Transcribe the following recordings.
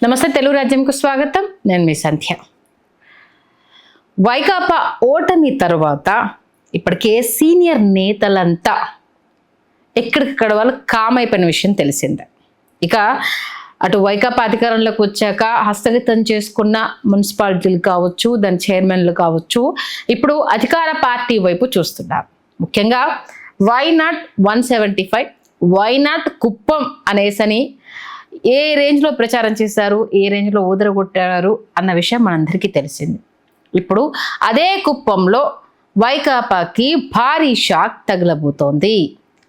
నమస్తే, తెలుగు రాజ్యంకు స్వాగతం. నేను మీ సంధ్య. వైకాపా ఓటమి తర్వాత ఇప్పటికే సీనియర్ నేతలంతా ఎక్కడికక్కడ వాళ్ళు కామ్ అయిపోయిన విషయం తెలిసిందే. ఇక అటు వైకాపా అధికారంలోకి వచ్చాక హస్తగతం చేసుకున్న మున్సిపాలిటీలు కావచ్చు, దాని చైర్మన్లు కావచ్చు, ఇప్పుడు అధికార పార్టీ వైపు చూస్తున్నారు. ముఖ్యంగా వైనాట్ 175, వైనాట్ కుప్పం అనేసని ఏ రేంజ్లో ప్రచారం చేశారు, ఏ రేంజ్లో ఊదరగొట్టారు అన్న విషయం మనందరికీ తెలిసింది. ఇప్పుడు అదే కుప్పంలో వైకాపాకి భారీ షాక్ తగలబోతోంది.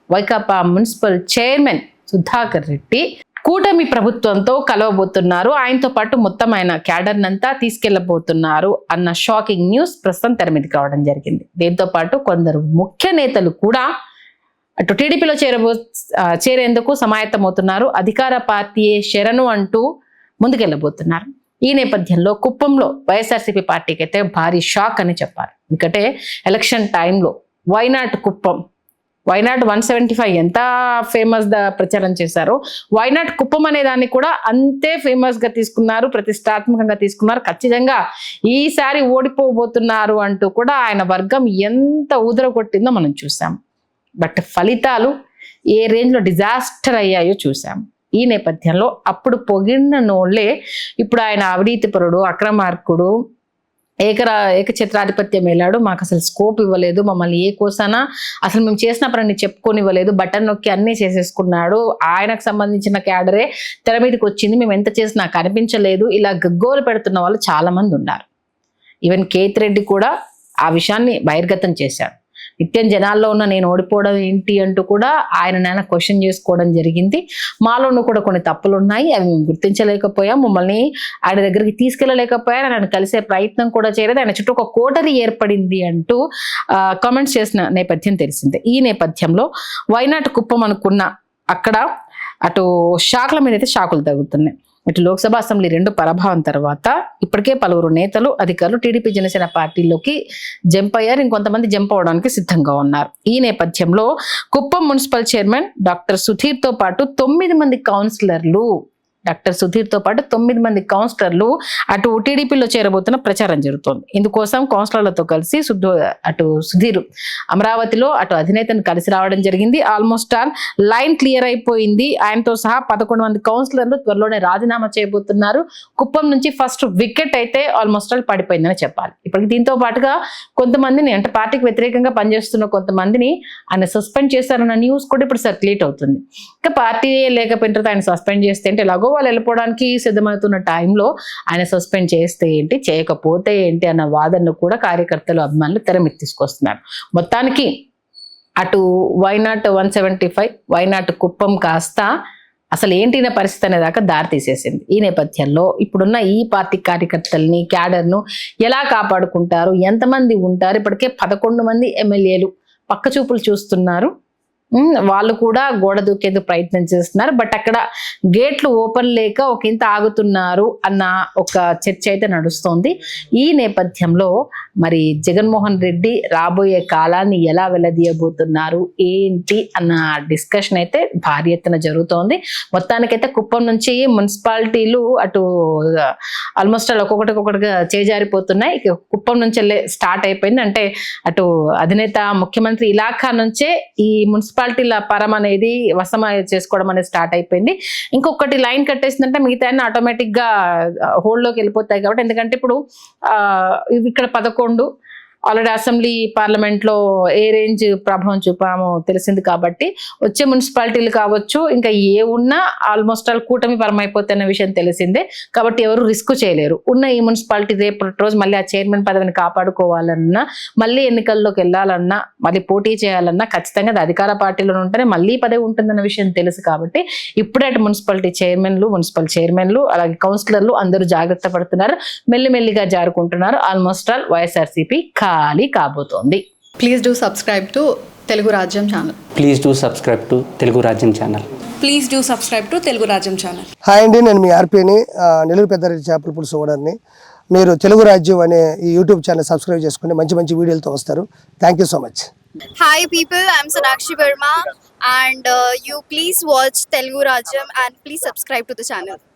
వైకాపా మున్సిపల్ చైర్మన్ సుధాకర్ రెడ్డి కూటమి ప్రభుత్వంతో కలవబోతున్నారు. ఆయనతో పాటు మొత్తం ఆయన క్యాడర్నంతా తీసుకెళ్లబోతున్నారు అన్న షాకింగ్ న్యూస్ ప్రస్తుతం తెర మీదకి రావడం జరిగింది. దీంతో పాటు కొందరు ముఖ్య నేతలు కూడా అటు టీడీపీలో చేరేందుకు సమాయత్తమవుతున్నారు. అధికార పార్టీయే శరణు అంటూ ముందుకెళ్ళబోతున్నారు. ఈ నేపథ్యంలో కుప్పంలో వైఎస్ఆర్సీపీ పార్టీకి అయితే భారీ షాక్ అని చెప్పాలి. ఎందుకంటే ఎలక్షన్ టైంలో వైనాట్ కుప్పం, వైనాట్ 175 ఎంత ఫేమస్ ప్రచారం చేశారో, వైనాట్ కుప్పం అనే దాన్ని కూడా అంతే ఫేమస్ గా తీసుకున్నారు, ప్రతిష్టాత్మకంగా తీసుకున్నారు. ఖచ్చితంగా ఈసారి ఓడిపోబోతున్నారు అంటూ కూడా ఆయన వర్గం ఎంత ఊదరగొట్టిందో మనం చూసాం. బట్ ఫలితాలు ఏ రేంజ్లో డిజాస్టర్ అయ్యాయో చూసాం. ఈ నేపథ్యంలో అప్పుడు పొగిడిన నోళ్లే ఇప్పుడు ఆయన అవినీతిపరుడు, అక్రమార్కుడు, ఏకఛత్రాధిపత్యం వెళ్ళాడు, మాకు అసలు స్కోప్ ఇవ్వలేదు, మమ్మల్ని ఏ కోసానా అసలు మేము చేసిన పని చెప్పుకొనివ్వలేదు, బటన్ నొక్కి అన్నీ చేసేసుకున్నాడు, ఆయనకు సంబంధించిన క్యాడరే తెర మీదకి వచ్చింది, మేము ఎంత చేసినా కనిపించలేదు, ఇలా గగ్గోలు పెడుతున్న వాళ్ళు చాలా మంది ఉన్నారు. ఈవెన్ కేతిరెడ్డి కూడా ఆ విషయాన్ని బహిర్గతం చేశారు. నిత్యం జనాల్లో ఉన్న నేను ఓడిపోవడం ఏంటి అంటూ కూడా ఆయన క్వశ్చన్ చేసుకోవడం జరిగింది. మాలోనూ కూడా కొన్ని తప్పులు ఉన్నాయి, అవి మేము గుర్తించలేకపోయాం, మమ్మల్ని ఆయన దగ్గరికి తీసుకెళ్ళలేకపోయారు, ఆయన కలిసే ప్రయత్నం కూడా చేయలేదు, ఆయన చుట్టూ ఒక కోటరీ ఏర్పడింది అంటూ కామెంట్స్ చేసిన నేపథ్యం తెలిసిందే. ఈ నేపథ్యంలో వైనాట్ కుప్పం అనుకున్న అక్కడ అటు షాకుల మీద అయితే షాకులు తగ్గుతున్నాయి. ఇటు లోక్సభ అసెంబ్లీ 2 పరాభవం తర్వాత ఇప్పటికే పలువురు నేతలు, అధికారులు టీడీపీ జనసేన పార్టీలోకి జంప్ అయ్యారు. ఇంకొంతమంది జంప్ అవడానికి సిద్ధంగా ఉన్నారు. ఈ నేపథ్యంలో కుప్పం మున్సిపల్ చైర్మన్ డాక్టర్ సుధీర్తో పాటు 9 మంది కౌన్సిలర్లు అటు టీడీపీలో చేరబోతున్న ప్రచారం జరుగుతోంది. ఇందుకోసం కౌన్సిలర్లతో కలిసి అటు సుధీర్ అమరావతిలో అటు అధినేతను కలిసి రావడం జరిగింది. ఆల్మోస్ట్ ఆల్ లైన్ క్లియర్ అయిపోయింది. ఆయనతో సహా 11 మంది కౌన్సిలర్లు త్వరలోనే రాజీనామా చేయబోతున్నారు. కుప్పం నుంచి ఫస్ట్ వికెట్ అయితే ఆల్మోస్ట్ ఆల్ పడిపోయిందని చెప్పాలి. ఇప్పటికి దీంతో పాటుగా కొంతమందిని, అంటే పార్టీకి వ్యతిరేకంగా పనిచేస్తున్న కొంతమందిని ఆయన సస్పెండ్ చేశారన్న న్యూస్ కూడా ఇప్పుడు సర్క్యులేట్ అవుతుంది. ఇంకా పార్టీ లేకపోయిన తర్వాత ఆయన సస్పెండ్ చేస్తే అంటే ఎలాగో వాళ్ళు వెళ్ళిపోవడానికి సిద్ధమవుతున్న టైంలో ఆయన సస్పెండ్ చేస్తే ఏంటి, చేయకపోతే ఏంటి అన్న వాదనను కూడా కార్యకర్తలు, అభిమానులు తెర మీద తీసుకొస్తున్నారు. మొత్తానికి అటు వైనాట్ 175, వైనాట్ కుప్పం కాస్త అసలు ఏంటి నా పరిస్థితి అనేదాకా దారి తీసేసింది. ఈ నేపథ్యంలో ఇప్పుడున్న ఈ పార్టీ కార్యకర్తల్ని, క్యాడర్ను ఎలా కాపాడుకుంటారు, ఎంతమంది ఉంటారు? ఇప్పటికే 11 మంది ఎమ్మెల్యేలు పక్క చూపులు చూస్తున్నారు. వాళ్ళు కూడా గోడ దూకేందుకు ప్రయత్నం చేస్తున్నారు. బట్ అక్కడ గేట్లు ఓపెన్ లేక ఒక ఇంత ఆగుతున్నారు అన్న ఒక చర్చ అయితే నడుస్తోంది. ఈ నేపథ్యంలో మరి జగన్మోహన్ రెడ్డి రాబోయే కాలాన్ని ఎలా వెల్లదీయబోతున్నారు ఏంటి అన్న డిస్కషన్ అయితే భారీ ఎత్తున జరుగుతోంది. మొత్తానికైతే కుప్పం నుంచి మున్సిపాలిటీలు అటు ఆల్మోస్ట్ ఒక్కొక్కటిగా చేజారిపోతున్నాయి. కుప్పం నుంచి స్టార్ట్ అయిపోయింది. అంటే అటు అధినేత ముఖ్యమంత్రి ఇలాఖా నుంచే ఈ మున్సిపాలిటీల పరం అనేది వశం చేసుకోవడం అనేది స్టార్ట్ అయిపోయింది. ఇంకొకటి లైన్ కట్టేసిందంటే మిగతా ఆటోమేటిక్ గా హోల్డ్ లోకి వెళ్ళిపోతాయి. కాబట్టి ఎందుకంటే ఇప్పుడు ఇక్కడ 11 ఆల్రెడీ అసెంబ్లీ, పార్లమెంట్ లో ఏ రేంజ్ ప్రభావం చూపామో తెలిసింది. కాబట్టి వచ్చే మున్సిపాలిటీలు కావచ్చు, ఇంకా ఏ ఉన్నా ఆల్మోస్ట్ ఆల్ కూటమి పరం అయిపోతున్న విషయం తెలిసిందే. కాబట్టి ఎవరు రిస్క్ చేయలేరు. ఉన్న ఈ మున్సిపాలిటీ రేపటి రోజు మళ్ళీ ఆ చైర్మన్ పదవిని కాపాడుకోవాలన్నా, మళ్ళీ ఎన్నికల్లోకి వెళ్ళాలన్నా, మళ్ళీ పోటీ చేయాలన్నా ఖచ్చితంగా అది అధికార పార్టీలో ఉంటేనే మళ్ళీ పదవి ఉంటుందన్న విషయం తెలుసు. కాబట్టి ఇప్పుడే మున్సిపాలిటీ చైర్మన్లు, మున్సిపల్ చైర్మన్లు, అలాగే కౌన్సిలర్లు అందరూ జాగ్రత్త పడుతున్నారు, మెల్లిమెల్లిగా జారుకుంటున్నారు. ఆల్మోస్ట్ ఆల్ వైఎస్ఆర్సీపీ ఖాళీ కాబోతోంది. Please do subscribe to Telugu Rajyam channel. Please do subscribe to Telugu Rajyam channel. Please do subscribe to Telugu Rajyam channel. Hi అండి, నేను మీ ఆర్పీని, నెల్లూరు పెద్దారెడ్డి చేపల పులుసు ఓనర్ని. మీరు తెలుగు రాజ్యం అనే ఈ యూట్యూబ్ ఛానల్ సబ్స్క్రైబ్ చేసుకుని మంచి వీడియోలతో వస్తారు. Thank you so much. Hi people, I'm Sonakshi Verma and you please watch Telugu Rajyam and please subscribe to the channel.